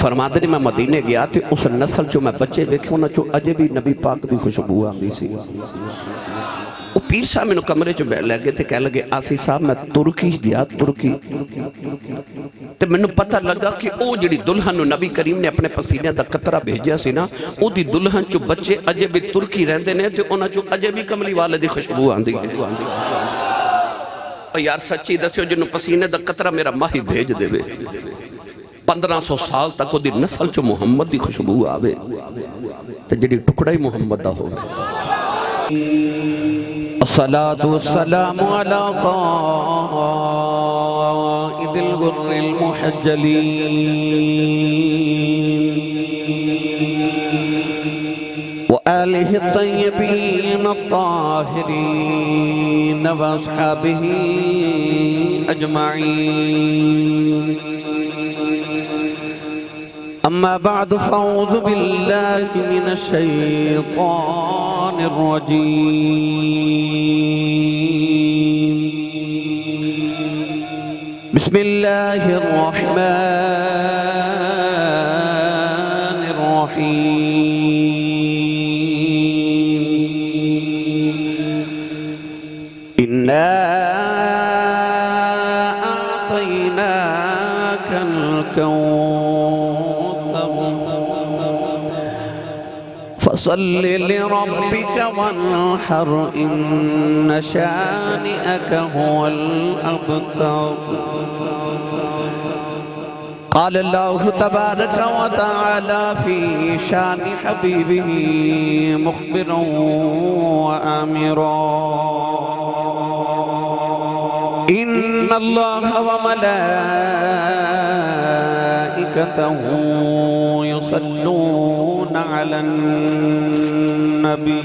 فرماتے ہیں میں مدینے گیا تھے اس نسل جو میں بچے دیکھے انہاں چو اجے بھی نبی پاک دی خوشبو آندی سی. وہ پیر صاحب میں کمرے جو لے گئے تھے کہہ لگے آسی صاحب میں ترکی گیا ترکی تے میں پتہ لگا کہ او جڑی دلہن نبی کریم نے اپنے پسینے دا قطرہ بھیجیا سی نا او دی دلہن چو بچے اجے بھی ترکی رہندے نے تے انہاں چو اجے بھی کملی والے دی خوشبو آندی ہے. یار سچی دسیو جنہوں پسینے دا قطرہ میرا ماہی بھیج دے وے 1500 سال تک دی نسل چو محمد دی خوشبو آوے تے جڑی ٹکڑا ہی محمد دا ہوگا. الصلاة والسلام على قائد الغر المحجلين وآله الطيبين الطاهرين وأصحابه أجمعين. أما بعد فأعوذ بالله من الشيطان الرجيم. بسم الله الرحمن الرحيم. إنا أعطيناك الكوثر فصل لربك وانحر إن شانئك هو الأبتر. قال الله تبارك وتعالى في شان حبيبه مخبرا وآمرا إن الله وملائكته يصلون على النبي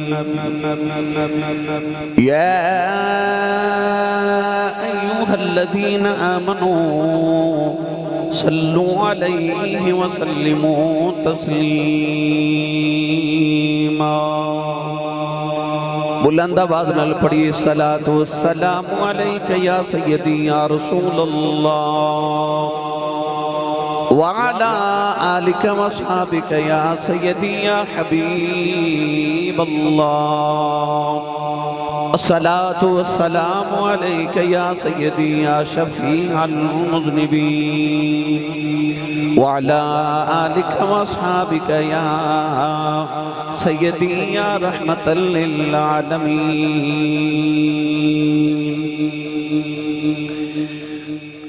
يا أيها الذين آمنوا صلوا عليه وسلموا تسليما. بلند آواز نال پڑھیے الصلاة والسلام علیک یا سیدی یا رسول اللہ وعلى آلك وصحابك يا سيدي يا حبيب الله. الصلاة والسلام عليك يا سيدي يا شفيع المذنبين وعلى آلك وصحابك يا سيدي يا رحمة للعالمين.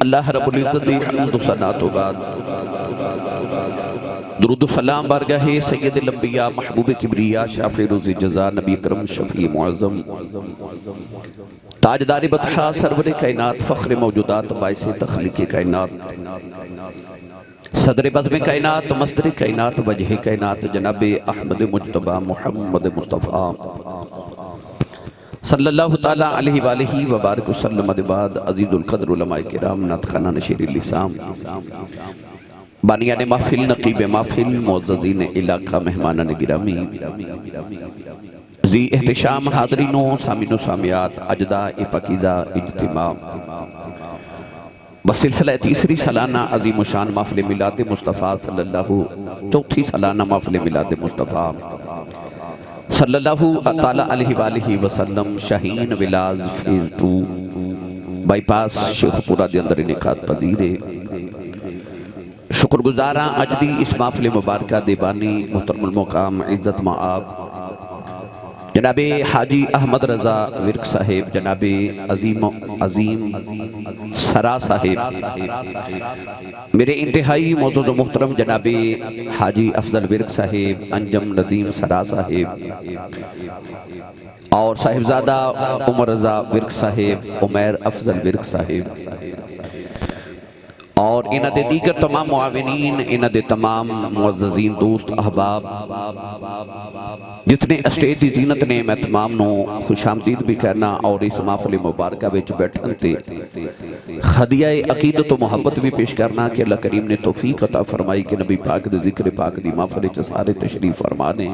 اللہ رب العزت دی حمد و ثناء تو بعد درود و سلام بارگاہ سید الانبیاء محبوب کبریا شافع روز جزا نبی اکرم شفیع معظم تاجدار بطحا سرور کائنات فخر موجودات باعث تخلیق کائنات صدر بزم کائنات مصدر کائنات وجہ کائنات جناب احمد مجتبہ محمد مصطفیٰ صلی اللہ تعالیٰ علیہ وآلہ وبارک وسلم بعد عزیز القدر علماء کرام نعت خانہ نشیر اللسام بانیان محفل نقیب محفل معززین علاقہ مہمانان گرامی ذی احتشام حاضرین و سامین و سامیات اجداء پاکیزہ اجتماع بسلسلہ تیسری سالانہ عظیم و شان محفل میلاد مصطفیٰ صلی اللہ چوتھی سالانہ محفل میلاد مصطفیٰ صلی اللہ تعالیٰ علیہ وآلہ وسلم شاہین ولاز فیز 2 بائی پاس شیخ پورا دی اندر انعقاد پذیرے. شکر گزاراں اجدی اس محفل مبارکہ دیبانی محترم المقام عزت معاب جناب حاجی احمد رضا ورک صاحب جناب عظیم سرا صاحب میرے انتہائی معزز و محترم جناب حاجی افضل ورک صاحب انجم ندیم سرا صاحب اور صاحبزادہ عمر رضا ورک صاحب عمیر افضل ورک صاحب اور انہ دے دیگر تمام معاونین انہ دے تمام معززین دوست احباب جتنے اسٹیج دی زینت نے میں تمام نو خوش آمدید بھی کہنا اور اس محفل مبارکہ وچ بیٹھن تے خدیہ عقیدت و محبت بھی پیش کرنا کہ اللہ کریم نے توفیق عطا فرمائی کہ نبی پاک دے ذکر پاک دی محفل وچ سارے تشریف فرمانے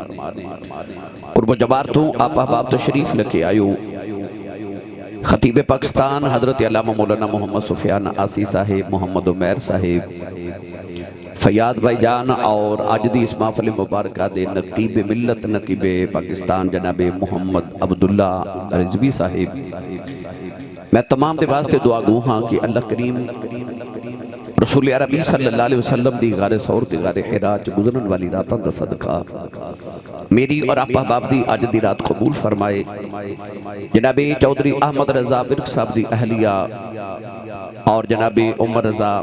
قرب و جبار تو آپ احباب تشریف لکے آئیو. خطیب پاکستان حضرت علامہ مولانا محمد سفیان آسی صاحب محمد عمیر صاحب فیاض بھائی جان اور آج دی اس محفل مبارکہ دے نقیب ملت نقیب پاکستان جناب محمد عبداللہ رضوی صاحب، میں تمام دے واسطے دعا گو ہاں کہ اللہ کریم رسول عربی صلی اللہ علیہ وسلم دی غار سور دی غار حرا چ گزرن والی راتاں دا صدقہ میری اور آپ احباب دی آج دی رات قبول فرمائے۔ جناب چودھری احمد رضا ورک صاحب دی اہلیہ اور جناب عمر رضا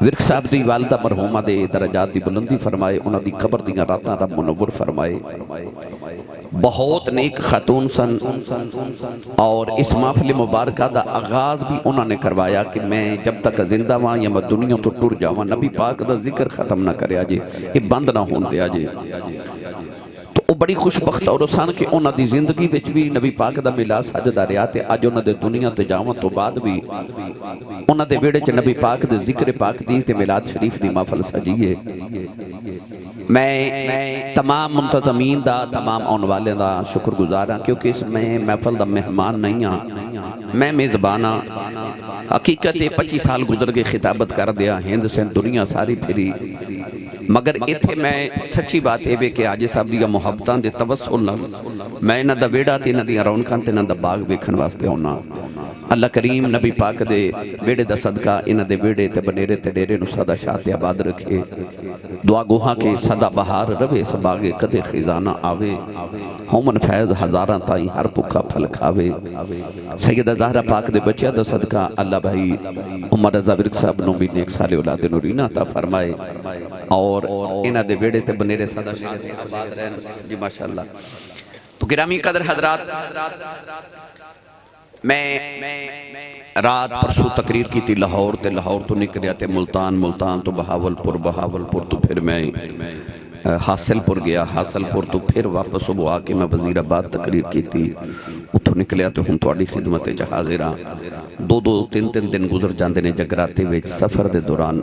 ورک صاحب دی والدہ مرحومہ دے درجات دی بلندی فرمائے، انہاں دی قبر دیاں راتاں رب منور فرمائے۔ بہت نیک خاتون سن اور اس محفل مبارکہ دا آغاز بھی انہوں نے کروایا کہ میں جب تک زندہ ہاں یا میں دنیا تو ٹر جاواں نبی پاک دا ذکر ختم نہ کرے آجے، یہ بند نہ ہون دے آجے۔ تو وہ بڑی خوشبخت اور سن کہ انہوں دی زندگی وچ بھی نبی پاک دا ملا سجدہ رہا تے اج انہوں دے دنیا تے جاواں تو بعد بھی انہوں دے بیڑے چ نبی پاک دے ذکر پاک دی تے میلاد شریف دی محفل سجیے۔ میں تمام منتظمین دا تمام آن والے دا شکر گزار ہاں کیونکہ اس میں محفل دا مہمان نہیں ہاں، میں میزبان ہاں۔ حقیقت 25 سال گزر کے خطابت کر دیا، ہند سے دنیا ساری پھری، مگر ایتھے میں سچی بات ہے کہ آج صاحب دیا محبتان دے توسل نہ میں انہاں دا ویڑا تے انہاں دیا رونکاں تے انہاں دا باغ ویکھن واسطے ہونا۔ اللہ کریم نبی پاک دے ویڑے دا صدقہ انہاں دے ویڑے تے بنیرے تے ڈیرے نو سدا شاہ تے آباد رکھے، دعا گوہاں کے صدا بہار روے سباگے قدے خزانہ آوے، ہومن فیض ہزاراں تائی ہر پکا پھل کھاوے۔ سیدہ زہرہ پاک دے بچہ دا صدقہ اللہ بھائی عمر رضا ورک صاحب نو بھی نیک سال اولاد نورینہ عطا فرمائے اور انہاں دے ویڑے تے بنیرے صدا شاہ تے آباد رہن جی ماشاءاللہ۔ تو گرامی قدر حضرات، میں رات پرسو تقریر کی تھی لاہور تے لاہور تو نکلیا تے ملتان، ملتان تو بہاول پور تو پھر میں حاصل پور گیا، حاصل پور تو پھر واپس صبح آ کے میں وزیر آباد تقریر کی تھی، اتھو نکلیا تو ہوں تواڈی خدمت چ حاضر ہاں۔ دو تین دن گزر جاندے نے جگراتے وچ سفر دے دوران،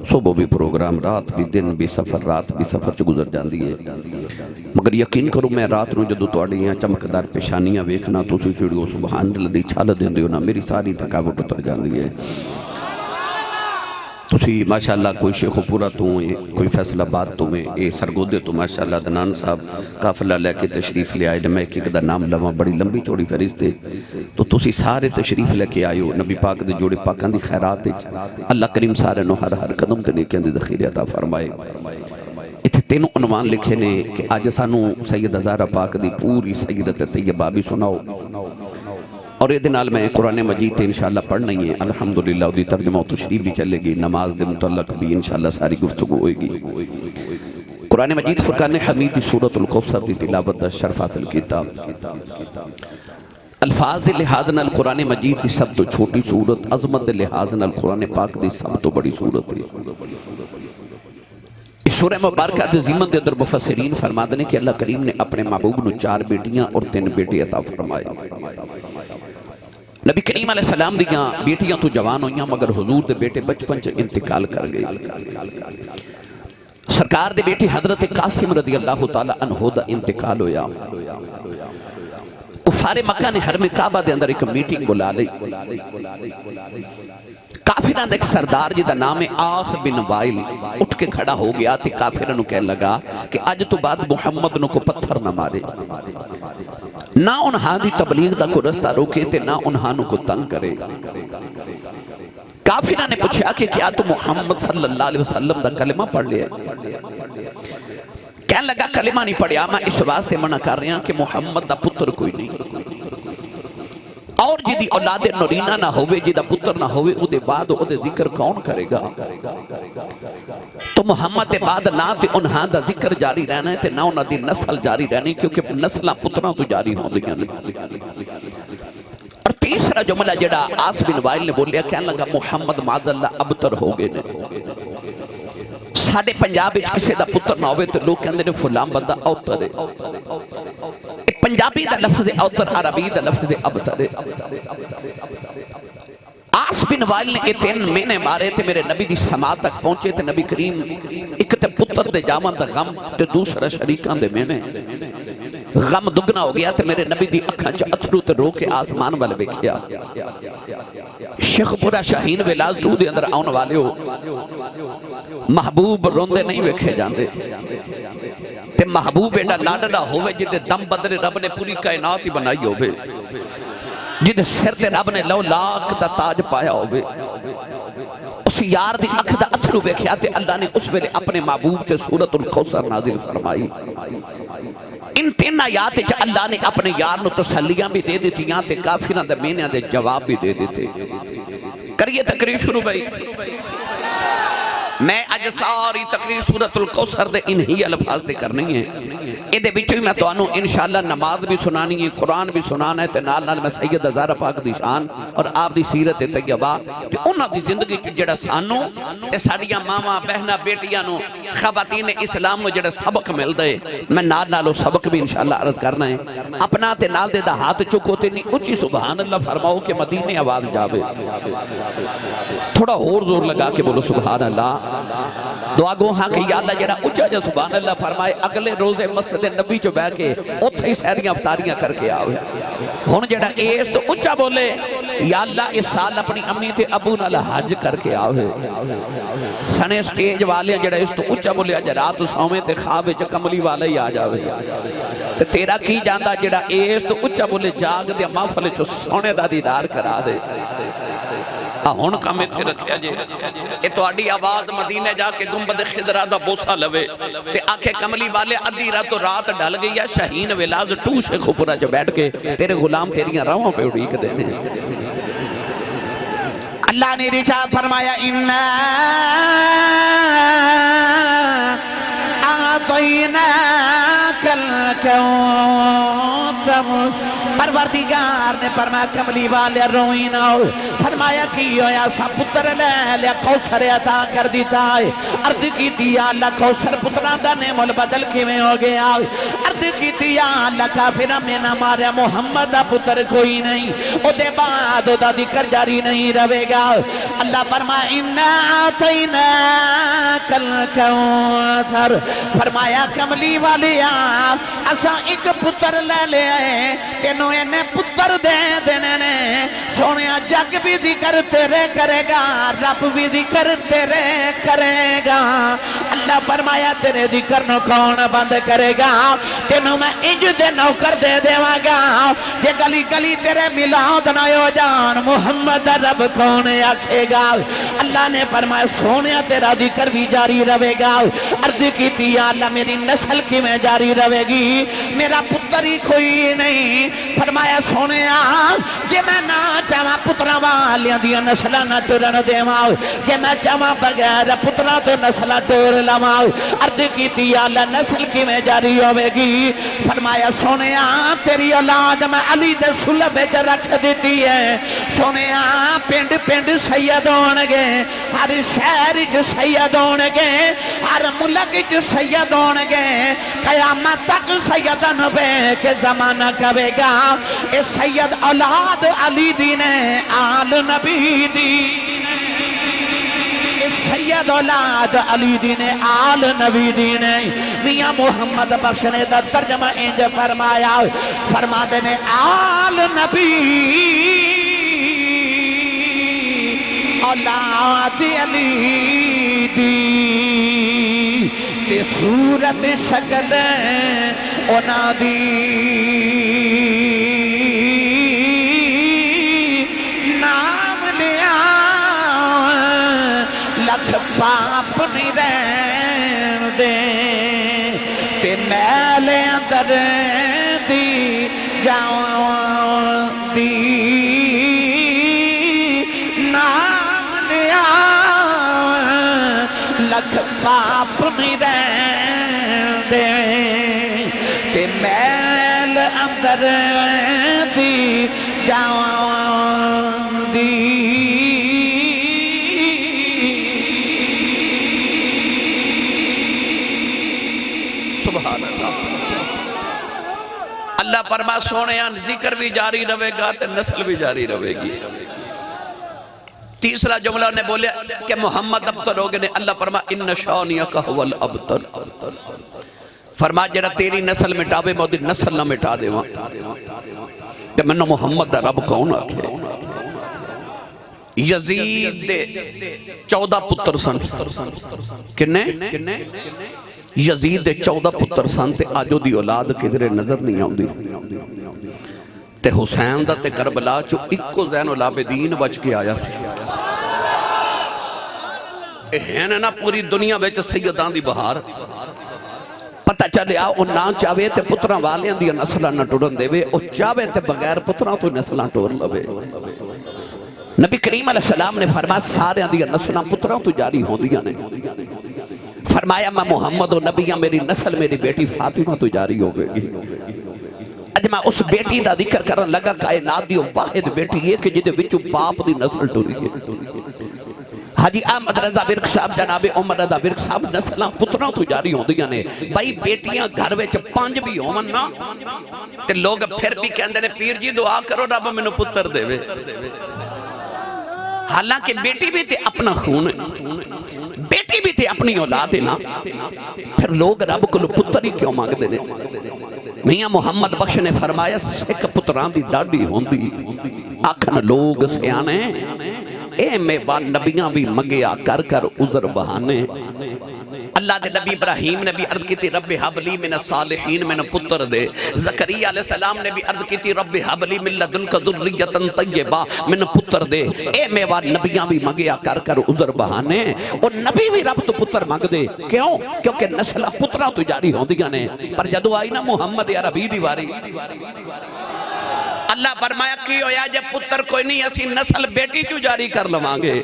صبح بھی پروگرام، رات بھی دن بھی سفر، رات بھی سفر چ گزر جاندی ہے، مگر یقین کرو میں رات نو جدو تواڈیاں چمکدار پیشانیاں ویکھنا تسی چڑیو سبحان اللہ دی چھال دیندے ہو نا، میری ساری تھکاوٹ اتر جاندی ہے۔ تسی ماشاءاللہ کوئی شیخ پورا تو ہیں، کوئی فیصل آباد تو ہیں، اے سرگودے تو ماشاءاللہ دنان صاحب قافلہ لے کے تشریف لے آئے، میں ایک دا نام لواں، بڑی لمبی چوڑی فہرست ہے، تو تسی سارے تشریف لے کے آئے ہو، نبی پاک دے جوڑے پاکاں دی خیرات ہے، اللہ کریم سارے نو ہر قدم تے نیکیاں دی ذخیرے عطا فرمائے۔ اتھے تینوں عنوان لکھے نے کہ آج سانو سیدہ زہرہ پاک دی پوری سیدت طیبہ بھی سناؤ، اور یہ دنال میں قرآن مجید تے انشاءاللہ پڑھنا ہی ہے، الحمدللہ دی ترجمہ و تشریح بھی چلے گی، نماز دے متعلق بھی انشاءاللہ ساری گفتگو ہوئے گی۔ قرآن مجید فرقان حمید دی سورۃ الکوثر دی تلاوت دا شرف حاصل کیتا۔ الفاظ دے لحاظ نال قرآن مجید دی سب تو چھوٹی سورت، عظمت دے لحاظ نال قرآن پاک دی سب تو بڑی سورت ہے۔ اس سورہ مبارکہ دے ضمن دے اندر مفسرین فرماتے ہیں کہ اللہ کریم نے اپنے محبوب نو 4 بیٹیاں اور 3 بیٹے عطا فرمائے۔ نبی کریم علیہ السلام دیاں بیٹیاں تو جوان ہوئیاں مگر حضور دے بیٹے بچپن چ انتقال کر گئے۔ سرکار دے بیٹے حضرت قاسم رضی اللہ تعالی عنہ دا انتقال ہویا۔ کفار مکہ نے حرم کعبہ دے اندر ایک میٹنگ بلا لئی، کافران ایک سردار جی دا نام ہے آس بن وائل اٹھ کے کھڑا ہو گیا تے کافرانوں کہنے لگا کہ آج تو بعد محمد نو کو پتھر نہ مارے، نہ انہاں دی تبلیغ دا کو رستہ روکے تے نہ انہاں نو کو تنگ کرے۔ کافران نے پوچھا کہ کیا تو محمد صلی اللہ علیہ وسلم دا کلمہ پڑھ لیا؟ کہنے لگا کلمہ نہیں پڑھیا، میں اس واسطے منع کر رہا کہ محمد دا پتر کوئی نہیں، اور جی دی اولاد نورینہ نہ ہوئے، جی دا پتر نہ ہوئے، او دے بعد او دے ذکر کون کرے گا؟ تو محمد دے بعد نہ تے انہاں دا ذکر جاری رہنا ہے تے نہ انہاں دی نسل جاری رہنی، کیونکہ نسلہ پتران تو جاری ہوں دیا نہیں۔ اور تیسرا جملہ جڑا آس بن وائل نے بولیا، کہنے لگا محمد معاذاللہ ابتر ہو گئے نے، ساڑھے پنجاب کسی دا پتر نہ ہوئے تو لوگ کہندے نے فلان بندہ اوتر ہے، پنجابی دا لفظ اوتر، عربی دا لفظ ابتر ہے۔ آس بن وائل نے 3 مہینے مارے تھے، میرے نبی دی سماعت تک پہنچے تھے، نبی کریم ایک تے پتر دے جامان دا غم تے دوسرا شریکان دے مہینے غم دگنا ہو گیا تے میرے نبی دی اکھاں چا اتھرو تے رو کے آسمان والے بکھیا، شیخ پورا شاہین ویلاز تو دے اندر آن والے ہو محبوب روندے نہیں ویکھے جاندے تے محبوب ایڈا لاڈڑا ہوئے جدے دم بدر رب نے پوری کائنات ہی بنائی ہوئے جدے سر تے رب نے لو لاکھ دا تاج پایا ہوئے اس یار دی اکھ دا اتھرو ویکھیا تے اللہ نے اس ویلے اپنے محبوب تے سورۃ الکوثر نازل فرمائی ان تین آیات جو اللہ نے اپنے یار نو تسلیاں بھی دے دیتیاں تے کافران دے مینیاں دے جواب بھی دے دیتے کریے تقریر شروع بھائی میں اج ساری تقریر سورۃ الکوثر دے انہی الفاظ دے کرنی ہے ادھے بچوں میں تو انہوں انشاءاللہ نماز بھی سنانی ہے قرآن بھی سنانا ہے تے نال نال میں سید ہزارہ پاک دی شان اور آپ دی سیرت طیبہ تے انہاں دی زندگی جڑا سانو تے ساڈیاں ماواں بہناں بیٹیاں نو خواتین اسلام نو جڑا سبق مل دے میں نال نال سبق بھی انشاءاللہ عرض کرنا ہے اپنا تے نال دے دا ہاتھ چکو تے نہیں اچھی سبحان اللہ فرماؤ کہ مدینے آواز جاوے تھوڑا اور زور لگا کے بولو سبحان اللہ دعا گو ہاں کہ یا اللہ جڑا اچھا جا سبحان اللہ فرمائے اگلے روزے مسجد نبی چو بہ کے اتھے ہی سہریاں افطاریاں کر کے آوے ہون جڑا ایس تو اچھا بولے یا اللہ اس سال اپنی امی تے ابو نال حج کر کے آوے سنے سٹیج والے جڑا اس تو اچھا بولے اج رات سومے تے خواب وچ کملی والے ہی آ جاوے تے تیرا کی جاندا جڑا ایس تو اچھا بولے جاگ دے محفل چ سونے دا دیدار کرا دے ہون کام اتھے رکھیا جے اے تو اڈی آواز مدینے جا کے گنبد خضرا دا بوسا لوے تے آنکھیں کملی والے ادھی رات و رات ڈل گئی یا شاہین ویلاز ٹو شیخ پورا جو بیٹھ کے تیرے غلام تیریاں راہوں پہ اڑیک دینے اللہ نے رچا فرمایا اِنَّا أَعْطَيْنَاكَ الْكَوْثَرَ پروردگار نے فرمایا کملی والے روئی نہ ہو فرمایا کی ہویا سا پتر لے لیا کوثر عطا کر دیتا ہے عرض کی دیا اللہ کوثر پتران دا نعم البدل کیویں ہو گیا عرض کی دیا اللہ کافرہ میں نہ ماریا محمد دا پتر کوئی نہیں او دے بعد دا ذکر جاری نہیں روے گا اللہ فرمایا اِنَّا أَعْطَيْنَاكَ الْكَوْثَرَ فرمایا کملی والے اسا ایک پتر لے لے آئے تینوں انہیں پتر دے دینے نے سونیا جگ بھی ذکر تیرے کرے گا رب بھی ذکر تیرے کرے گا اللہ فرمایا تیرے ذکر نو کون بند کرے گا تینوں میں انج دے نوکر دے دیواں گا یہ گلی گلی تیرے ملاد نہ ہو جان محمد رب کون آکھے گا اللہ نے فرمایا سونیا تیرا ذکر بھی جاری رہے گا عرض کی تیا اللہ میری نسل کی میں جاری رہے گی میرا پتر ہی کوئی نہیں فرمایا سونے جے میں نہ چاہاں پترہ والیاں دیا نسلہ نہ ٹرن دیواں جے میں چاہاں بغیر پترہ تو نسلہ ٹور لواں عرض کی تیا اللہ نسل کی میں جاری ہوئے گی فرمایا سونے تیری اولاد میں علی دے سلب وچ رکھ دیتی ہے سونے پنڈ پنڈ سید ہونگے ہر شہر جو سید ہونگے ہر ملک جو سید ہونگے قیامت تک سیدن بے کے زمانہ کبے گا اے سید اولاد علی دینے آل نبی دی اے سید اولاد علی دینے آل نبی دینے میاں محمد بخش نے دا ترجمہ انج فرمایا فرما دینے آل نبی اولاد علی دی تے صورت شکل اونا دی نام لیا لکھ پاپ نہیں رہن دے تے میل اندر دی جاؤں دی لکھ پاپ نہیں رہن دے تے میل اندر دی جاؤں دی سبحان اللہ اللہ فرما سونیاں ذکر بھی جاری رہے گا تے نسل بھی جاری رہے گی تیسرا جملہ نے بولے کہ محمد ابتر ہوگے نے اللہ فرما ان شانیک هو الابتر فرما جڑا تیری نسل مٹاوے میں نسل نہ مٹا دے وہاں کہ منہ محمد دا رب کون آکھے یزید دے 14 پتر سن کنے یزید دے 14 پتر سن تے آجو دی اولاد کدھرے نظر نہیں آؤں دی تے حسین دا تے کربلا چو اکو زین العابدین بچ کے آیا سی ہے نا پوری دنیا بیچ سیدان دی بہار پتہ چلے آؤ نہ چاہوے تے پتران والیاں دی نسلہ نہ ٹوڑن دے وے او چاہوے تے بغیر پتران تو نسلہ ٹوڑ لوے نبی کریم علیہ السلام نے فرمایا سارے دی نسلہ پتران تو جاری ہوں دیا نے فرمایا میں محمد و نبیہ میری نسل میری بیٹی فاطمہ تو جاری ہو گئی اج میں اس بیٹی دا ذکر کرن لگا کائنات دی واحد بیٹی یہ کہ جدے وچو باپ دی نسل ٹوری ہے حاجی احمد رضا ورک صاحب جناب عمر رضا ورک صاحب نسلاں پتراں تو جاری ہوں دیاں نے بھائی بیٹیاں گھر وچ 5 بھی ہون نا تے لوگ پھر بھی کہندے نے پیر جی دعا کرو رب مینوں پتر دے وے حالانکہ بیٹی بھی تے اپنا خون ہے بیٹی بھی تے اپنی اولاد ہے نا پھر لوگ رب کو پتر ہی کیوں مانگ دے نے میاں محمد بخش نے فرمایا سکھ پتران دی ڈاڈی ہوندی آکھن لوگ سیانے اے میوان نبیاں بھی مگیا کر کر عذر بہانے اللہ دے نبی ابراہیم نے بھی عرض کی تھی رب حبلی من الصالحین من پتر دے زکریا علیہ السلام نے بھی عرض کی تھی رب حبلی من لدنک ذریۃ طیبہ من پتر دے اے میوان نبیاں بھی مگیا کر کر عذر بہانے اور نبی بھی رب تو پتر مانگ دے کیوں کیونکہ نسلہ پترہ تو جاری ہوں دیا نے پر جدو آئی نا محمد عربی دی واری اللہ فرمایا کی ہویا جب پتر کوئی نہیں اسی نسل بیٹی کیوں جاری کر لوانگے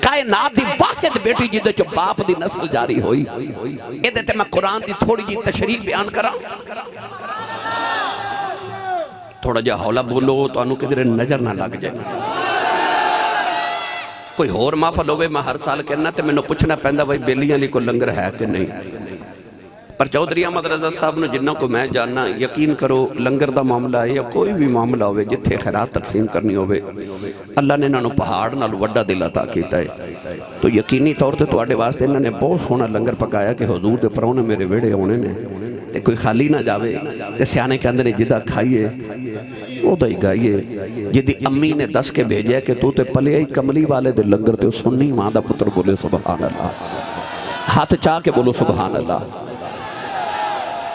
کائنات دی واحد بیٹی جدے چو باپ دی نسل جاری ہوئی اے دیتے میں قرآن دی تھوڑی جی تشریح بیان کرا تھوڑا جا حولا بولو تو انو کدھر نظر نہ لگ جائے کوئی ہور مافل ہوئے میں ہر سال کہنا تے میں نے پوچھنا پہندہ بھائی بیلیاں لی کو لنگر ہے کہ نہیں پر چودھری احمد رضا صاحب نے جنہوں کو میں جاننا یقین کرو لنگر دا معاملہ ہے یا کوئی بھی معاملہ ہوئے جتھے خیرات تقسیم کرنی ہوئے اللہ نے انہوں پہاڑ نال وڈا دل عطا کیتا ہے تو یقینی طور تے تواڈے واسطے انہوں نے بہت سونا لنگر پکایا کہ حضور دے پرونے میرے ویڑے ہونے نے تے کوئی خالی نہ جاوے تے سیانے کے اندر جدہ کھائیے وہ دا ہی گائیے جدی امی نے دس کے بھیجے کہ تو تے پلے آئی کملی والے دے لنگر تے سنی ماں دا پتر بولے سبحان اللہ ہاتھ چاہ کے بولو سبحان اللہ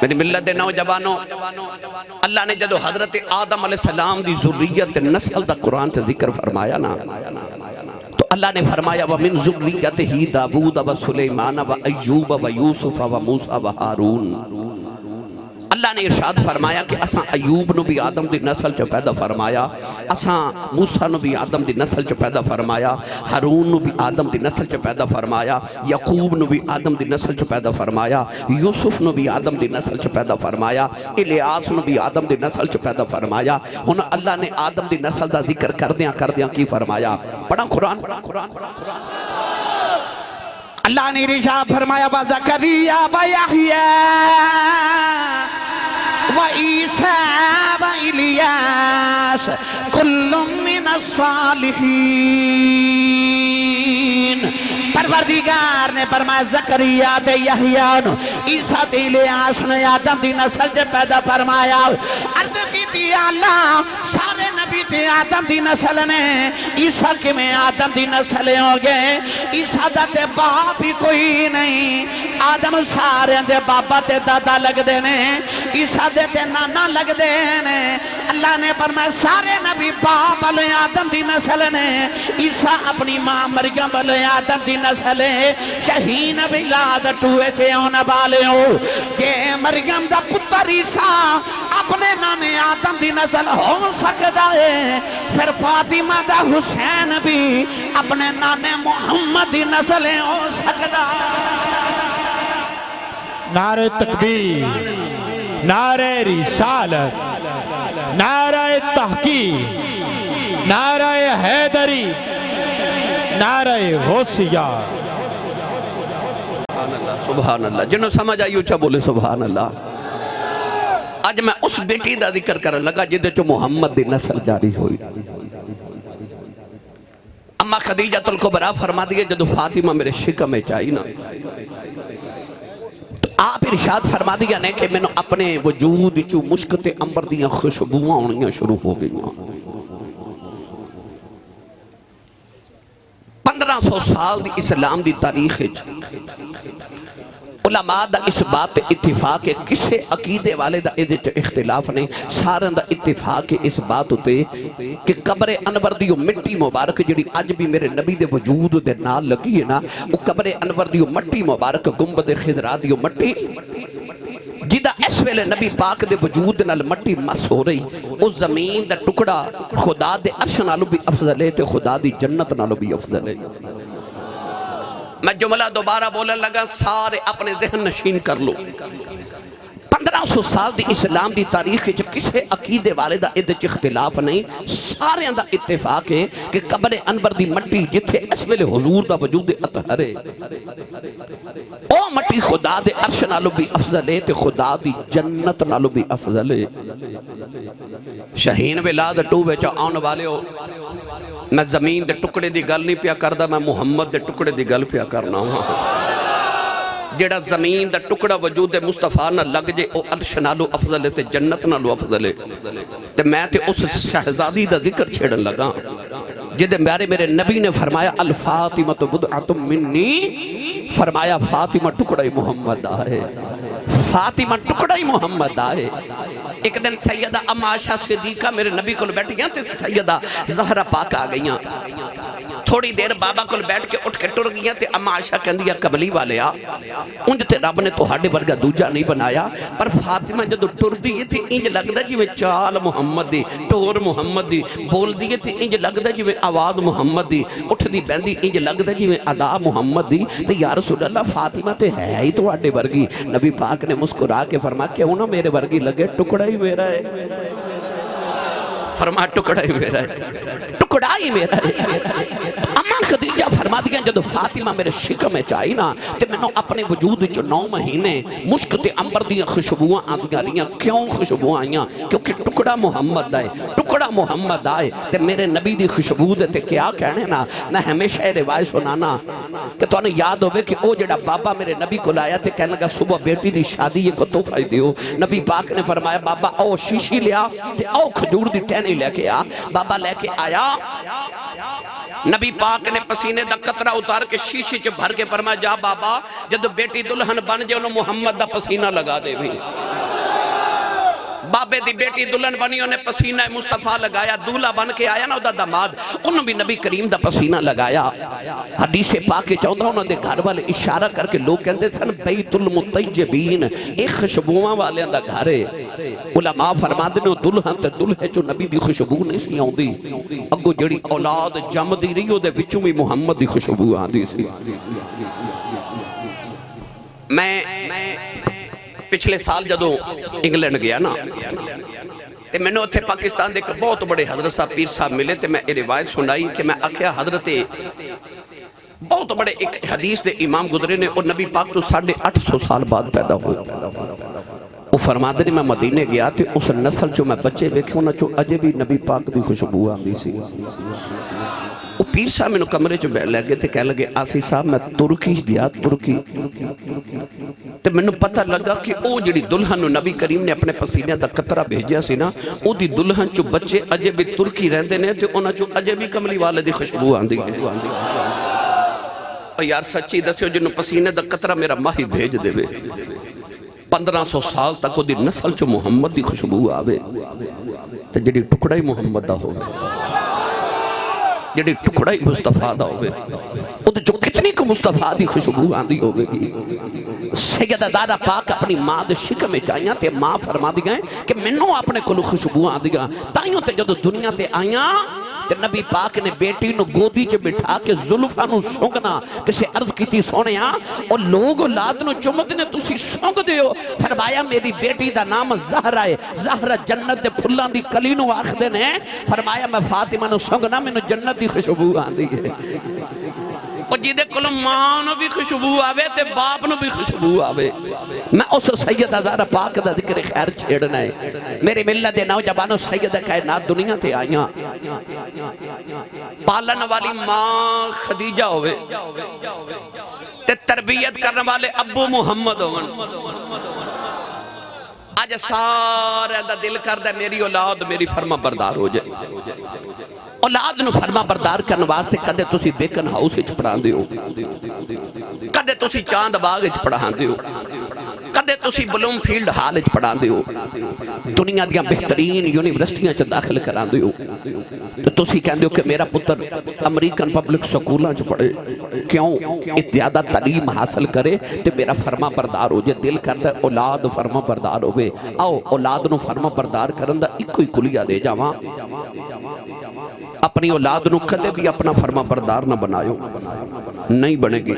میری ملت دے نوجوانوں اللہ نے جدو حضرت آدم علیہ السلام دی ذریت نسل دا قرآن سے ذکر فرمایا نا تو اللہ نے فرمایا وَمِن ذُرِّيَّتِهِ داود وسلیمان وایوب ویوسف وموسیٰ وہارون اللہ نے ارشاد فرمایا کہ اساں ایوب نو بھی آدم دی نسل چو پیدا فرمایا اساں موسیٰ نو بھی آدم دی نسل چو پیدا فرمایا ہارون نو بھی آدم دی نسل چو پیدا فرمایا یعقوب نو بھی آدم دی نسل چو پیدا فرمایا یوسف نو بھی آدم دی نسل چو پیدا فرمایا الیاس نو بھی آدم دی نسل چو پیدا فرمایا ہن اللہ نے آدم دی نسل دا ذکر کردیاں کی فرمایا پڑھا قرآن اللہ نے ارشاد فرمایا وَزَكَرِيَّا وَيَحْيَا وَعِيسَىٰ وَإِلْيَاسَ كُلٌّ مِّنَ الصَّالِحِينَ پروردگار نے فرمایا زکریا تے یحییٰ نو عیسیٰ تے الیاس نے آدم دی نسل سے پیدا فرمایا عرض کی تھی اللہ سارے نبی تے آدم دی نسل نے عیسیٰ کے میں آدم دی نسلیں ہو گئے عیسیٰ دا تے باپ ہی کوئی نہیں آدم سارے دے بابا تے دادا لگ دے نے عیسیٰ دے تے نانا لگ دے نے اللہ نے فرمایا سارے نبی باپ علیہ آدم دی نسل نے عیسیٰ اپنی ماں مریم علیہ آدم دی نسل ہے شہین بلادت ہوئے تھے ہونا بالے ہو کہ مریم دا پتر عیسیٰ اپنے نانے آدم دی نسل ہو سکتا ہے پھر فاطمہ دا حسین بھی اپنے نانے محمد دی نسل ہو سکتا نعرہ تکبیر نعرہ رسالت نعرہ تحقیق نعرہ حیدری نعرہ غوثیہ سبحان اللہ جنہوں سمجھ آئی اچھا بولے سبحان اللہ آج میں اس بیٹی دا ذکر کرنے لگا جدے چو محمد دی نسل جاری ہوئی اما خدیجہ الکبریٰ فرما دیئے جدو فاطمہ میرے شکم میں چاہی نا تو آپ ارشاد فرما دیا نے کہ میں نے اپنے وجود چو مشکت امبر دیاں خوشبوہاں ہونیاں شروع ہو گئیاں 1500 سال دی اسلام دی تاریخ علماء دا اس بات اتفاق ہے، کسے عقیدے والے دا ادھے اختلاف نہیں، سارے دا اتفاق ہے اس بات ہوتے کہ قبر انور دیو مٹی مبارک جڑی آج بھی میرے نبی دے وجود دے نال لگی ہے نا، وہ قبر انور دیو مٹی مبارک گنبد خضرا دیو مٹی جدہ اس ویلے نبی پاک دے وجود نال مٹی مس ہو رہی، اس زمین دا ٹکڑا خدا دے عرش نالو بھی افضل ہے تے خدا دی جنت نالو بھی افضل ہے۔ میں جملہ دوبارہ بولن لگا، سارے اپنے ذہن نشین کر لو۔ 1500 سال دی اسلام دی تاریخ جو کسے عقیدے والے دا ادھے اختلاف نہیں، سارے دا اتفاق ہے کہ قبر انور دی مٹی جتھے اس ویلے حضور دا وجود اطہر ہے، او مٹی خدا دے عرش نالو بھی افضل ہے تے خدا دی جنت نالو بھی افضل ہے۔ شہین ولاد ٹو وچا آن والے ہو، میں زمین دے ٹکڑے دی گل نہیں پیا کردہ، میں محمد دے ٹکڑے دی گل پیا کرنا ہوں۔ جڑا زمین دا ٹکڑا وجود مصطفیٰ نہ لگ جے او عرش نالو افضل ہے تے جنت نالو افضل ہے۔ تے میں تے اس شہزادی دا ذکر چھیڑن لگا جدے میرے نبی نے فرمایا الفاطمہ بدعۃ منی، فرمایا فاطمہ ٹکڑا ہی محمد آئے، فاطمہ ٹکڑا ہی محمد آئے۔ ایک دن سیدہ اما عائشہ صدیقہ میرے نبی کو بیٹھ گیا تے سیدہ زہرہ پاک آ گئیاں، تھوڑی دیر بابا کو بیٹھ کے اٹھ کے ٹر گیا تے اما عائشہ کہندیا قبلی والے آ، انج تے رب نے تو ہاڈے ورگا دوجا نہیں بنایا، پر فاطمہ جدو ٹر دی تے انج لگدا جویں چال محمد دی، ٹور محمد دی، بول دی تے انج لگدا جویں آواز محمد دی، اٹھ دی بہندی انج لگدا جویں ادا محمد دی، تے یا رسول اللہ فاطمہ تے ہے ہی تو ہاڈے ورگی۔ نبی پاک نے مسکرا کے فرمایا کیوں نہ میرے ورگی لگے، ٹکڑا ہی میرا ہے، فرمایا ٹکڑا ہی میرا ہے، ٹکڑا ہی میرا ہے۔ اما خدیجہ فرما دیا جدو فاطمہ میرے شکم میں چاہی نا تے میں نے اپنے وجود جو 9 مہینے مشک تے امبر دیا خوشبوئاں آدھیاں رہیاں، کیوں خوشبوئاں آئیاں؟ کیونکہ ٹکڑا محمد آئے، ٹکڑا محمد آئے تے میرے نبی دی خوشبو دے تے کیا کہنے نا، میں ہمیشہ روایت سنانا کہ تو انہیں یاد ہوئے کہ او جڑا بابا میرے نبی کو لایا تے کہنے لگا صبح بیٹی دی شادی یہ کو تحفہ دیو، نبی پاک نے فرمایا بابا او شیشی لیا تے او کھجور دی ٹہنی لے کے آ، بابا لے کے آیا، نبی پاک نے پسینے دا قطرہ اتار کے شیشی چ بھر کے فرمایا جا بابا جب بیٹی دلہن بن جے انہوں محمد دا پسینہ لگا دے بھی۔ بابے دی بیٹی دلہن بنی انہیں پسینہ مصطفیٰ لگایا، دولہ بن کے آیا نا او دا داماد، انہوں بھی نبی کریم دا پسینہ لگایا۔ حدیث پاک چاہتا انہوں نے گھر والے اشارہ کر کے لوگ کہندے سن بیت المطیبین، ایک خوشبوواں والے دا گھر ہے۔ علماء فرما دینے دلہن تے دلہے جو نبی دی خوشبو نہیں سی آؤں دی، اگو جڑی اولاد جم دی رہی ہو دے وچوں بھی محمد دی خوشبو آن دی سی۔ میں پچھلے سال جدو انگلینڈ گیا نا تے میں نے اتھے پاکستان دے بہت بڑے حضرت صاحب پیر صاحب ملے تے میں روایت سنائی کہ میں آکھیا حضرت بہت بڑے ایک حدیث دے امام گزرے نے اور نبی پاک تو 850 سال بعد پیدا ہوئے، وہ فرما دے میں مدینے گیا تے اس نسل جو میں بچے ویکھوں نا جو اجے بھی نبی پاک دی خوشبو آندی سی۔ وہ پیر صاحب میں نے کمرے جو لے گئے تھے کہنے لگے آسی صاحب میں ترکی گیا، ترکی تے میں نے پتہ لگا کہ او جڑی دلہن نبی کریم نے اپنے پسینے دا قطرہ بھیجیا سی نا، او دی دلہن چو بچے اجے بھی ترکی رہندے نے تے انہاں چو اجے بھی کملی والے دی خوشبو آندی ہے۔ اور یار سچی دسیو جنہوں پسینے دا قطرہ میرا ماہی بھیج دے وے، 1500 سال تک وہ دی نسل چو محمد دی خوشبو آوے تے جڑی ٹکڑا ہی محمد دا ہوگا، جڑی ٹکڑا ہی مصطفیٰ دا ہوگے، وہ جو کتنی کو مصطفیٰ دی خوشبو آندی ہوگے گی۔ سیدہ دادا پاک اپنی ماں دے شکم میں چاہیاں تے ماں فرما دی گئے کہ منوں اپنے کلو خوشبو آندی گا، تائیوں تے جدو دنیا تے آئیاں تے نبی پاک نے بیٹی نو گودی چے بٹھا کے زلفہ نو سونگنا کسے عرض کیتی سونیا اور لوگ اولاد نو چمد نے تسی سونگ دیو، فرمایا میری بیٹی دا نام زہرہ ہے، زہرہ جنت دے پھلان دی کلی نو آخ دینے، فرمایا میں فاطمہ نو سونگنا میں نو جنت دی خوشبو آندی ہے۔ اور جیدے کلو ماں نو بھی خوشبو آوے تے باپ نو بھی خوشبو آوے۔ میں اس سیدہ زہرہ پاک دا ذکر خیر چھیڑنا ہے، میرے ملت دے نوجوانوں سیدہ کائنات دنیا تے آئیاں، پالن والی ماں خدیجہ ہوئے تے تربیت کرنے والے ابو محمد ہوئے۔ آج سارے دا دل کر دے میری اولاد میری فرما بردار ہو جائے، اولاد نو فرما بردار کرنے واسطے کدے تسی بیکن ہاؤس وچ پڑھاندے ہو، کدے تسی چاند باغ وچ پڑھاندے ہو، کدے تسی بلوم فیلڈ ہال وچ پڑھاندے ہو، دنیا دیاں بہترین یونیورسٹیاں چ داخل کراندے ہو، تو تسی کہندے ہو کہ میرا پتر امریکن پبلک سکولاں چ پڑھے، کیوں زیادہ تعلیم حاصل کرے تے میرا فرما بردار ہو جائے۔ دل کردا اولاد فرما بردار ہوئے، آؤ اولاد نو فرما بردار کرن دا ایک ہی کلیہ دے جاواں، اپنی اولاد نو کدے بھی اپنا فرما بردار نہ بنایو، نہیں بنے گی۔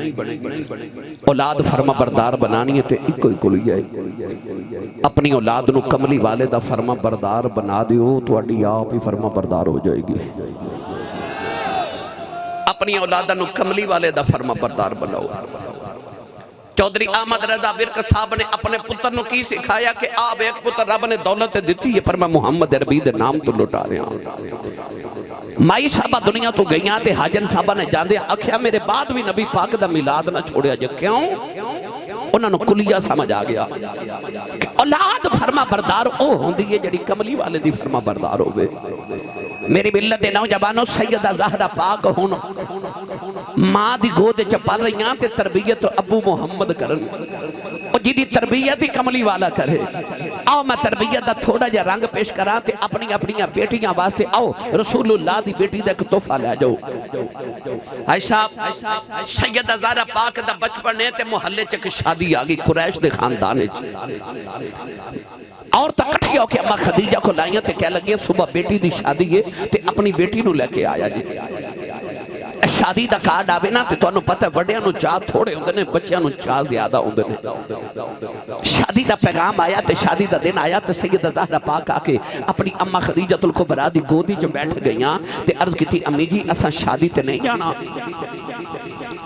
اولاد فرما بردار بنانی ہے تے ایک ہی کلیہ ہے، اپنی اولاد نو کملی والے دا فرما بردار بنا دیو تو اڈی آپ ہی فرما بردار ہو جائے گی۔ اپنی اولادہ نو کملی والے دا فرما بردار بناؤ۔ چودھری احمد رضا ورک صاحب نے اپنے پتر نو کی سکھایا کہ آپ ایک پتر رب نے دولت دیتی ہے پر میں محمد عربی دے نام تو لٹا رہا ہوں۔ مائی صاحبہ دنیا تو گئیاں تے حاجن صاحبہ نے جاندے آکھیا میرے بعد بھی نبی پاک دا میلاد نہ چھوڑیا جا، کیوں؟ انہوں نے کلیہ سمجھ آگیا کہ اولاد فرما بردار او ہوندی ہے جڑی کملی والے دی فرما بردار ہوئے۔ میری ملت نوجوانوں سیدہ زہرہ پاک ہون ماں دی گود چپال رہیاں تے تربیت ابو محمد کرن، اور جی دی تربیت ہی کملی والا کرے۔ آؤ میں تربیت دا تھوڑا جا رنگ پیش کران تے اپنی بیٹیاں واسطے آؤ رسول اللہ دی بیٹی دا ایک تحفہ لے جاؤ۔ آئی صاحب سیدہ زہرہ پاک دا بچپنے تے محلے چک شادی آگئی قریش دے خاندانے اور تکٹھی ہو کہ اماں خدیجہ کو لائیاں تے کہہ لگی صبح بیٹی دی شادی ہے تے اپنی بیٹی نو لے کے آیا جی۔ شادی دا کارڈ آوے نا تے تو انہوں پتہ وڈیاں نو چاہ تھوڑے ہوندے نے، بچیاں نو چاہ زیادہ ہوندے نے۔ شادی دا پیغام آیا تے شادی دا دن آیا تے سیدہ زہرہ پاک آکے اپنی اماں خدیجہ الکبریٰ دی گودی جو بیٹھ گئیاں تے عرض کی تھی امی جی اساں شادی تے نہیں جانا۔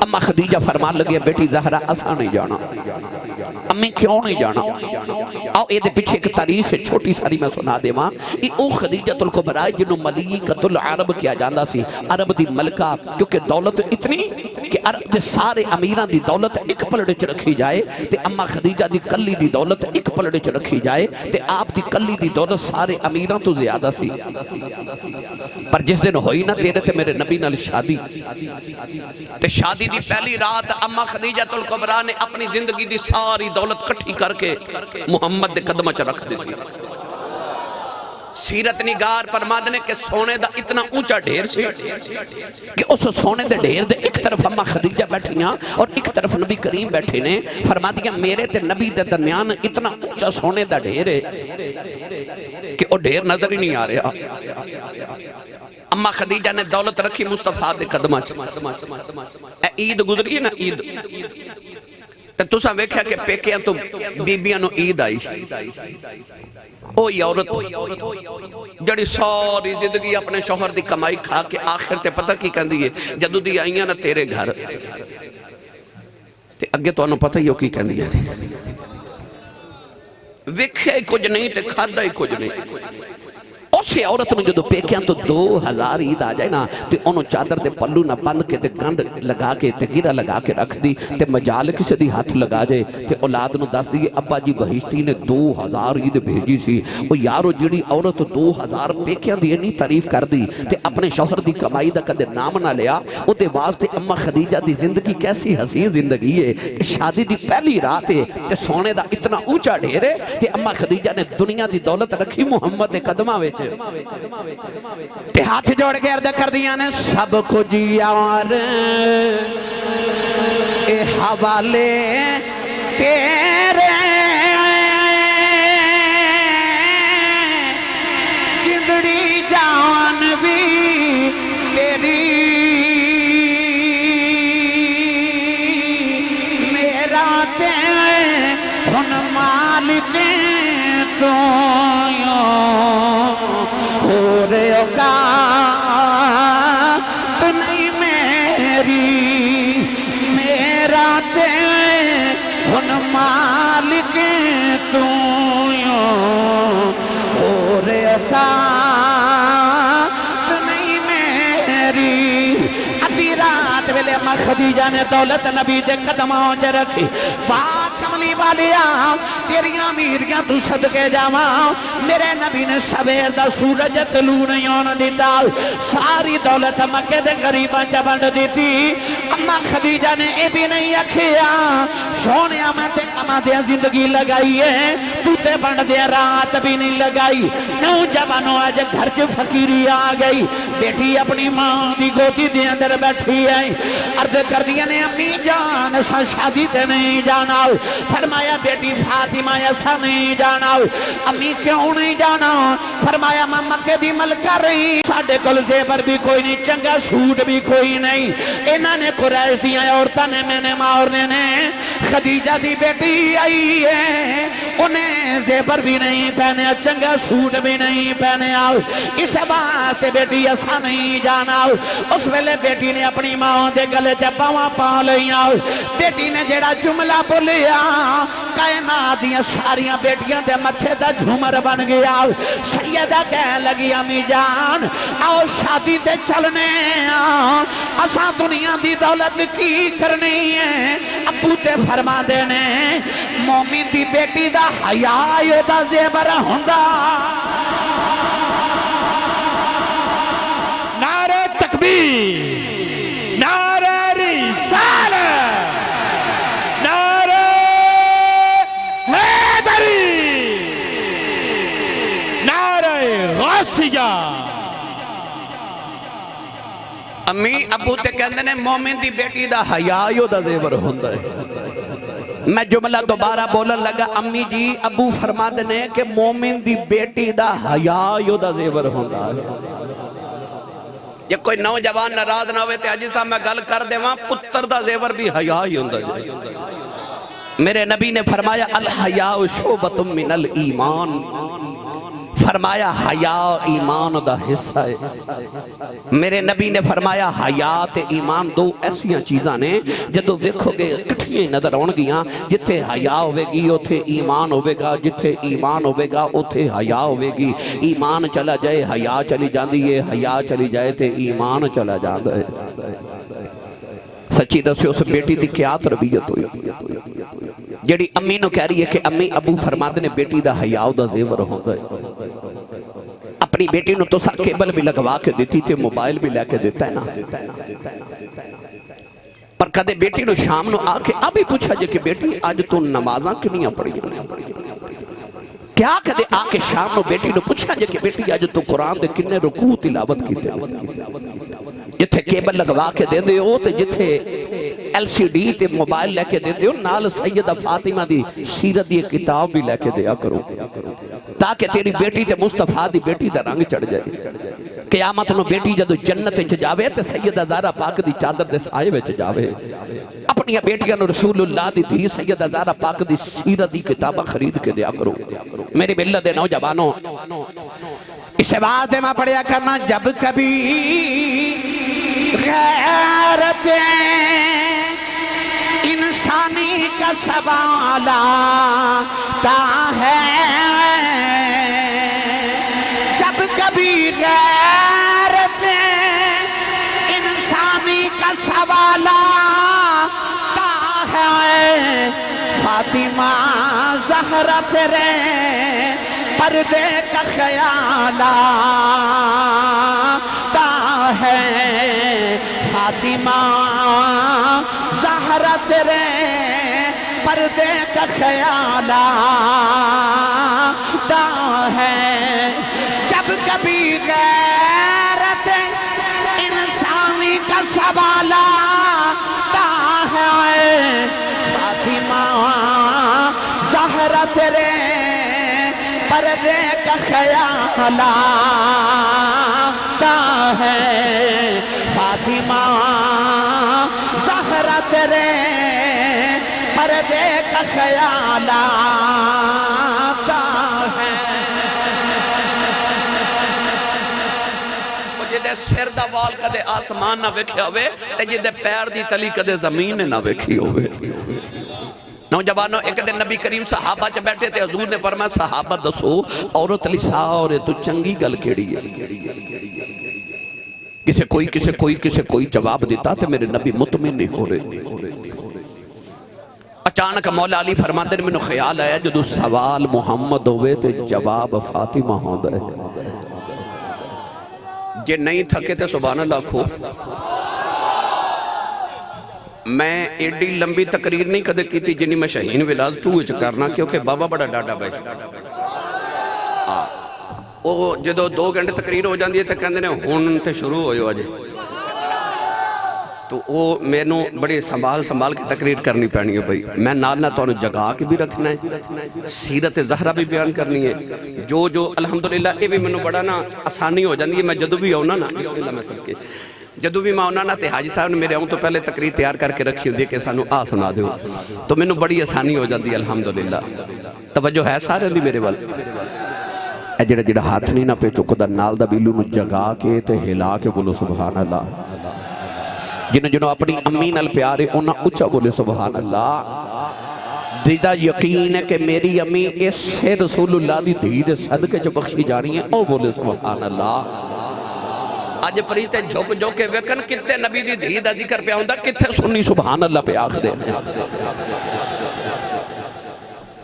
اماں خدیجہ فرمان لگے بیٹی زہرہ اساں نہیں جانا۔ امی کیوں نہیں جانا؟ آؤ اے دے پیچھے ایک تاریخ چھوٹی ساری میں سنا دے ماں، او خدیجہ الکبریٰ جنہوں ملیکۃ العرب کیا جاندہ سی، عرب دی ملکہ، کیونکہ دولت اتنی کہ عرب دے سارے امیران دی دولت ایک پلڑے چ رکھی جائے تے اماں خدیجہ دی کلی دی دولت ایک پلڑے چ رکھی جائے تے آپ دی کلی دی دولت سارے امیران تو زیادہ سی۔ پر جس دن ہوئی نا تیرے تے میرے نبی نال شادی تے شادی دی پہلی رات اماں خدیجہ الکبریٰ نے اپنی زندگی دی ساری دولت کٹھی کر کے محمد دے قدمہ چ رکھ دیتی۔ سیرت نگار فرماتے نے کہ سونے دا اتنا اونچا ڈھیر سے کہ اس سونے دے ڈھیر دے ایک طرف اماں خدیجہ بیٹھیاں اور ایک طرف نبی کریم بیٹھے نے۔ فرما دیا میرے تے نبی دے درمیان اتنا اونچا سونے دا ڈھیر ہے کہ وہ ڈھیر نظر ہی نہیں آ رہا۔ اماں خدیجہ نے دولت رکھی مصطفیٰ دے قدمہ اے عید گزری ہے نا، عید تُساں ویکھیا کہ پیکیاں تو بیبیاں نو عید آئی، او عورت جڑی ساری زندگی اپنے شوہر دی کمائی کھا کے آخر تے پتہ کی کہندی ہے جدو دی آئیاں نا تیرے گھر تے اگے تو انہوں پتہ ہی ہو کی کہندی ہے ویکھیا ہی کچھ نہیں تے کھادا ہی کچھ نہیں۔ اسی عورت نے جدو پیکیاں تو 2000 عید آ جائے نا تے انہوں چادر دے پلو نہ بند کے تے گنڈ لگا کے تے گیرہ لگا کے رکھ دی تے مجال کسی دی ہاتھ لگا جائے تے اولاد نو دس دیئے ابا جی بہشتی نے 2000 عید بھیجی سی۔ وہ یارو جڑی عورت 2000 پیکیاں دی نہیں تعریف کر دی تے اپنے شوہر دی کمائی دا کدے نام نہ لیا، او دے واسطے اماں خدیجہ دی زندگی کیسی حسین زندگی ہے کہ شادی دی پہلی رات ہے تے سونے دا اتنا اونچا ڈھیر ہے تے اماں خدیجہ نے دنیا دی دولت رکھی محمد دے قدمہ وچ تے ہاتھ جوڑ کے عرض کر دیا نے سب کچھ یار اے حوالے تیرے جندڑی جان بھی تیری میرا تے ہن مالک تو ہو رہے ہوگا تو نہیں میری میرا تے ہن مالک تو ہو رہے ہوگا تو نہیں میری۔ ادھی رات ویلے اماں خدیجہ نے دولت نبی دے قدموں چ رکھی، پاک کملی والیا تیریاں میریاں تو صدقے جاواں میرے نبی نے سویر دا سورج طلوع نہیں ہونا دیتا ساری دولت مکے دے غریباں چ بنڈ دیتی اما خدیجہ نے اے بھی نہیں آکھیا سونیا میں تے اما دے زندگی لگائی ہے تو تے بنڈ دے رات بھی نہیں لگائی نوجوانوں آج گھر چ فقیری آ گئی بیٹی اپنی ماں دی گودی دے اندر بیٹھی آئی عرض کر دیا نے امی جان سا شادی تے نہیں جانا فرمایا بیٹی فاطمہ ایسا نہیں جانا امی کیوں نہیں جانا فرمایا میں مکے دی ملکہ رہی ساڑھے کل زیبر بھی کوئی نہیں چنگا سوٹ بھی کوئی نہیں انہاں نے قریش دیا عورتہ نے میں نے ماورنے نے خدیجہ دی بیٹی آئی ہے انہیں زیبر بھی نہیں پہنے چنگا سوٹ بھی نہیں پہنے آؤ اس بات بیٹی ایسا نہیں جانا اس ویلے بیٹی نے اپنی ماں دے گلے چپاواں پا لیا بیٹی نے جیڑا جملہ بولیا کائنات دیا ساریاں بیٹیاں دے متھے دا جھومر بن گیا سیدہ کہہ لگی امی جان آؤ شادی تے چلنے اساں دنیا دی دولت کی کرنی ہے ابو تے فرما دینے مومن دی بیٹی دا حیاء دا زیبر ہوندا نعرہ تکبیر نعرہ رسالت نعرہ حیدری نعرہ غوثیہ امی ابو تے کہندے نے مومن دی بیٹی دا حیاء دا زیور ہوندا ہے میں جملہ دوبارہ بولن لگا امی جی ابو فرما دینے کہ مومن دی بیٹی دا حیاء دا زیور ہوندا ہے یہ کوئی نوجوان ناراض نہ ہوئے تے اجی صاحب میں گل کر دے وہاں پتر دا زیور بھی حیاء ہی ہوندا ہے میرے نبی نے فرمایا الحیاء شعبۃ من الایمان فرمایا حیاء ایمان دا حصہ ہے میرے نبی نے فرمایا حیاء تے ایمان دو ایسیاں چیزاں نے جدو دیکھو گے کٹھیاں نظر آن گیاں جتھے حیاء ہوئے گی اتھے ایمان ہوئے گا جتھے ایمان ہوئے گا اتھے حیاء ہوئے گی ایمان چلا جائے حیاء چلی جاندی ہے حیاء چلی جائے تے ایمان چلا جاندہ ہے سچی دسے اس بیٹی دی کیا تربیت ہوئی جڑی امی نو کہہ رہی ہے کہ امی ابو فرماد نے بیٹی دا حیاء دا زیور ہوتا ہے اپنی بیٹی نو تو سا کیبل بھی لگوا کے دیتی تھے موبائل بھی لے کے دیتا ہے نا پر کدے بیٹی نو شام نو آ کے ابھی پوچھا جے کہ بیٹی آج تو نمازاں کنیاں پڑھی کیا کدے آ کے شام نو بیٹی نو پوچھا جے کہ بیٹی آج تو قرآن دے کنے رکوع تلاوت کی جتھے کیبل لگوا کے دے دے ہو تے جتھے ایل سی ڈی تے موبائل لے کے دے دے ہو نال سیدہ فاطمہ دی سیرت دی کتاب بھی لے کے دیا کرو تاکہ تیری بیٹی تے مصطفیٰ دی بیٹی دا رنگ چڑھ جائے قیامت نو بیٹی جدو جنت انچ جاوے تے سیدہ زہرا پاک دی چادر دے سائے وچ جاوے اپنی بیٹیاں نو رسول اللہ دی دھی سیدہ زہرا پاک دی سیرت دی کتابہ خرید کے دیا کرو میری ملت دے نوجوانوں اسے بات میں پڑھیا کرنا جب کبھی غیرت انسانی کا سوال آتا ہے جب کبھی غیرت انسانی کا سوال آتا ہے فاطمہ زہرا تیرے پردے کا خیال آتا ہے فاطمہ زہرا تیرے پردے کا خیال آتا ہے جب کبھی غیرت انسانی کا سوال آتا ہے فاطمہ زہرا تیرے پردے کا خیال آتا ہے فاطمہ زہرا تیرے پردے کا خیال آتا ہے جدے سر دا وال کدے آسمان نہ ویکھیا ہوئے تے جدے پیر دی تلی کدے زمین نہ ویکھی ہوئے نوجوانوں ایک دن نبی کریم صحابہ چ بیٹھے تھے حضور نے فرمایا صحابہ دسو عورت لساورے تو چنگی گل کیڑی ہے کسے کوئی جواب دیتا تھے میرے نبی مطمئن نہیں ہو رہے اچانک مولا علی فرماتے ہیں مینوں خیال آیا جدو سوال محمد ہوئے تے جواب فاطمہ ہوندا ہے جے نہیں تھکے تے سبحان اللہ کھو میں ایڈی لمبی تقریر نہیں کدے کی تھی جنہی میں شہین ولاز ٹو اچھ کرنا کیونکہ بابا بڑا ڈاڈا بھائی وہ جدو 2 گھنٹے تقریر ہو جاندی ہے تو کہندے نے ہون تے شروع ہو جو آجے تو وہ میں نو بڑی سنبھال کی تقریر کرنی پہنی ہے بھائی میں نالنا تو انہوں جگہ کے بھی رکھنا ہے سیرت زہرہ بھی بیان کرنی ہے جو الحمدللہ یہ بھی میں نو بڑا نا آسانی ہو جاندی ہے میں جدو بھی ہونا نا بسم اللہ میں سب کے جدو بھی میں ہونا نا تے حاجی صاحب نے میرے ہوں تو پہلے تقریر تیار کر کے رکھی ہوندی ہے کہ سانو سنا دیو تو میں نو بڑی آسانی ہو جاندی ہے الحمدللہ توجہ ہے سارے دی میرے وال اے جڑا ہاتھ نہیں نہ پہ چکو دا نال دا بیلو نو جگا کے تے ہلا کے بولو سبحان اللہ جنہوں اپنی امین الپیارے انہاں اچھا بولے سبحان اللہ دیدہ یقین ہے کہ میری امی اس سے رسول اللہ دی دید صدقے جو بخشی جانی ہے او بولے سبحان اللہ آج فرشتے جھوک کے ویکن کتے نبی دی دید ذکر پہ آؤندہ کتے سنی سبحان اللہ پہ آخ دے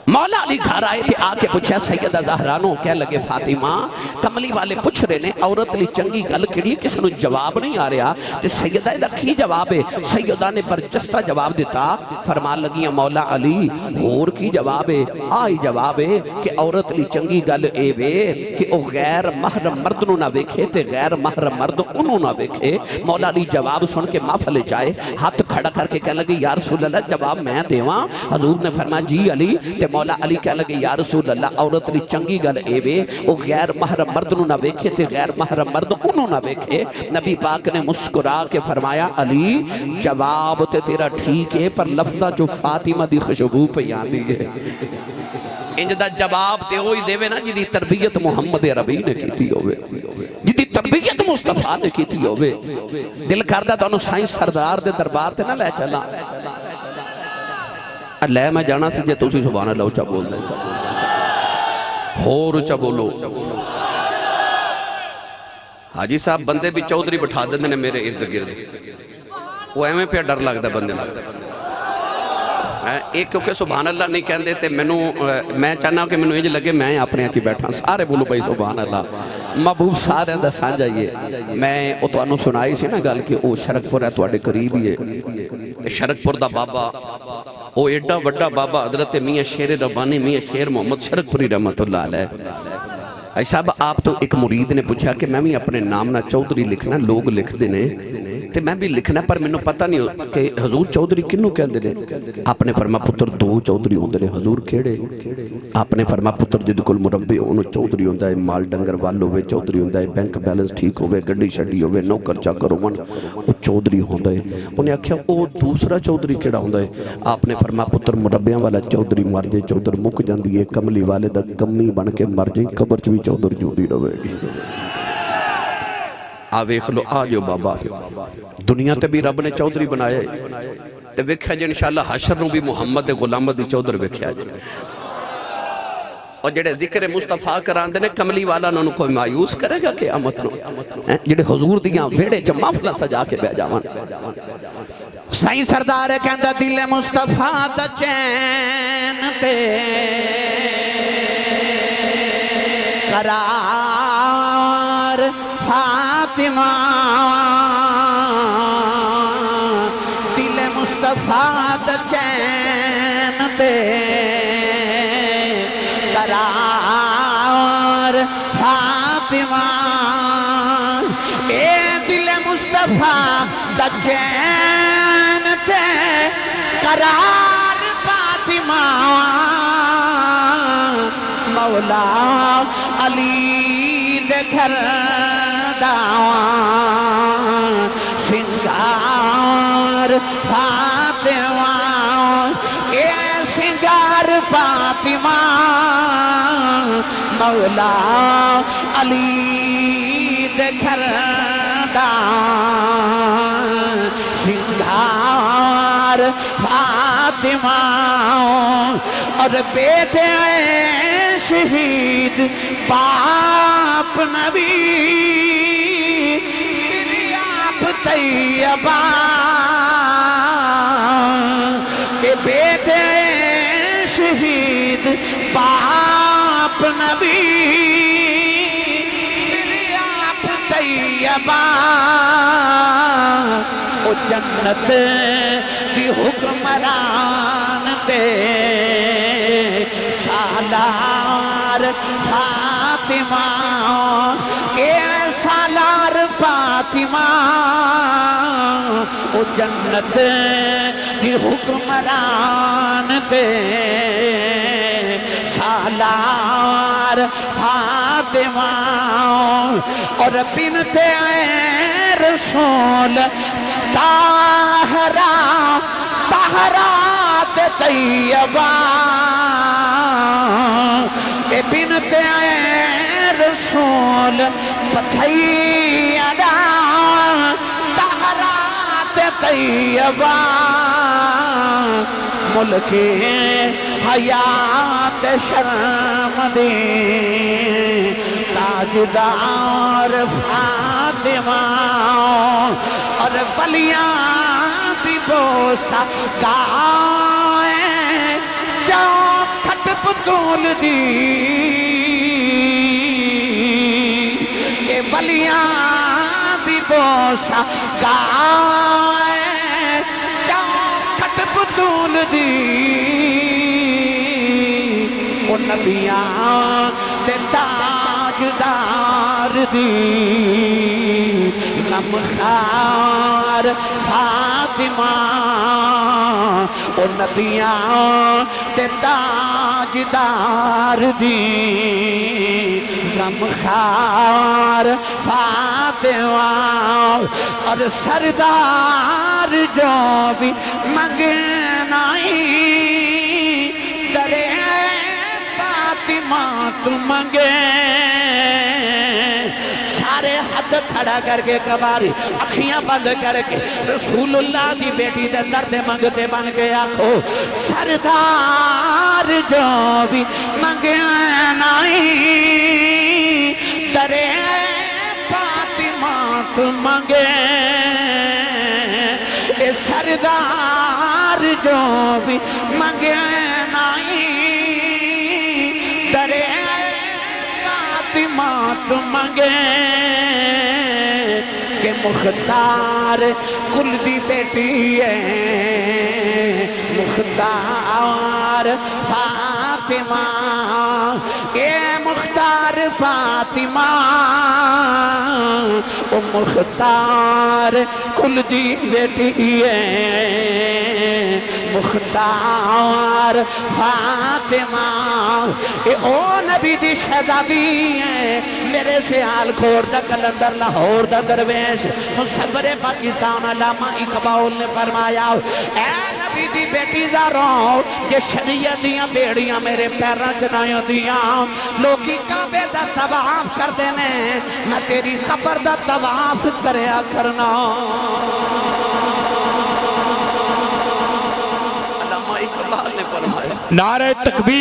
مولا علی گھر آئے تھے آکے پوچھا سیدہ زہرانو کہہ لگے فاطمہ کملی والے پوچھ رہے نے عورت لی چنگی گل کڑی کسی نے جواب نہیں آ رہا تے سیدہ دا کی جواب ہے سیدہ نے برجستہ جواب دیتا فرما لگیاں مولا علی اور کی جواب ہے آئی جواب ہے کہ عورت لی چنگی گل اے وے کہ او غیر محرم مردنو نہ بیکھے تے غیر محرم مرد انہوں نہ بیکھے مولا علی جواب سن کے مافلے جائے ہاتھ کھڑا کر کے کہہ لگے یا رسول اللہ جواب میں دیواں حضور نے فرمایا جی علی تے مولا علی کہہ لگے یا رسول اللہ عورت لی چنگی گل اے وے او غیر محرم مرد نو نہ بیکھے تے غیر محرم مرد انہوں نہ بیکھے نبی پاک نے مسکرا کے فرمایا علی جواب تے تیرا ٹھیک ہے پر لفظہ جو فاطمہ دی خوشبو پہ یادی ہے انج دا جواب تے ہوئی دے وے نا جی دی تربیت محمد عربی نے کی تھی ہوئے جی دی تربیت مصطفیٰ نے کی تھی ہوئے دل کردہ تو انہوں سائنس سردار دے دربار تے نہ لے چلا اللہ میں جانا سی جے تو اسی سبحان اللہ اچھا بول دیں ہور اچھا بولو حاجی صاحب بندے بھی چودری بٹھا دیں نے میرے ارد گرد وہ ایمیں پہ ڈر لگ دا بندے ایک کیونکہ سبحان اللہ نہیں کہن دیتے میں چاہنا کہ میں نے لگے میں اپنے اچھی بیٹھا سارے بولو بھائی سبحان اللہ محبوب سارے اندر سان جائیے میں او تو انہوں سنائی سی نا گل کہ او شرکپور ہے توڑے قریب ہی ہے شرکپور دا بابا او ایڈا وڈا بابا حضرت میاں شیر ربانی میاں شیر محمد شرکپوری رحمت اللہ علیہ ایسا آپ تو ایک مرید نے پوچھا کہ میں بھی اپنے نام نہ چودری لکھنا لوگ لکھ دینے تے میں بھی لکھنا پر میں نے پتہ نہیں کہ حضور چودری کنوں کہہ دینے آپ نے فرما پتر 2 چودری ہوں دینے حضور کھیڑے آپ نے فرما پتر جدو کل مربی انہوں چودری ہوں دائے مال ڈنگر والو ہوئے چودری ہوں دائے بینک بیلنس ٹھیک ہوئے گڑی شڑی ہوئے نوکر چاکر ہوئے وہ چودری ہوں دائے انہیں آکھیا او دوسرا چودری کھیڑا ہوں دائے آپ نے فرما پتر مربیاں والا چودری مر جائے چودر مک جاندی ہے کملی والے دا کمی بن کے مر جائے قبر چوی چودر جودی روے گی آویخ لو آجو بابا دنیا تے بھی رب نے چودری بنایا تے وکھا جے انشاءاللہ حشر نو بھی محمد غلامت دی چودر وکھا جے اور جڑے ذکر مصطفیٰ کران دے نے کملی والا نو کوئی مایوس کرے گا قیامت نو جڑے حضور دیاں ویڑے چ محفلہ سجا کے بہ جاون سائیں سردار کہندا دل مصطفیٰ دا چین تے قرار فاطمہ دل مصطفیٰ دا چین تے قرار فاطمہ اے دل مصطفیٰ دا چین تے قرار فاطمہ مولا علی دے گھر داوان سنگار فاطمہ اے سنگار فاطمہ مولا علی دے گھر داوان سنگار فاطمہ اور بیٹے شہید باپ نبی میری آپ طیبہ کہ بیٹے شہید باپ نبی میرے آپ طیبہ او جنت دی حکمران تے سالار فاطمہ اے سالار فاطمہ او جنت دی حکمران تے سالار فاطمہ اور بنت رسول طاہرہ طہرات طیبہ اے بنت رسول فتحیدہ طہرات طیبہ ملک حیات شرم دی تاجدار فاطمہ اور ولیاں دی بوسا گائیں جو پھٹ پتول دی اے ولیاں دی بوسا گائیں جو پھٹ پتول دی او نبیاں تے تاجدار دی غمخوار فاطمہ او نبیاں تے تاجدار دی غمخوار فاطمہ اور سردار جو بھی منگنائی درے فاطمہ تو منگے سارے ہاتھ کھڑا کر کے کباری اکھیاں بند کر کے رسول اللہ دی بیٹی دے درد منگتے بن کے آنکھو سردار جو بھی منگنائی درے فاطمہ تو منگے اے سردار جو بھی منگنائی درے فاطمہ تو منگے کہ مختار کل دی بیٹی ہے مختار فاطمہ اے مختار فاطمہ او مختار کل دی بیٹی ہے مختار فاطمہ اے او نبی دی شہزادی ہے میرے سیال کھوڑ دا کلندر لاہور دا درویش مصور پاکستان علامہ اقبال نے فرمایا اے نبی دی بیٹی زاروں یہ شریعت دیاں بیڑیاں میرے پیران چنائیوں دیاں لوگی کعبے دا طواف کر دینے میں تیری قبر دا طواف کریا کرنا علامہ اقبال نے فرمایا نعرہ تکبیر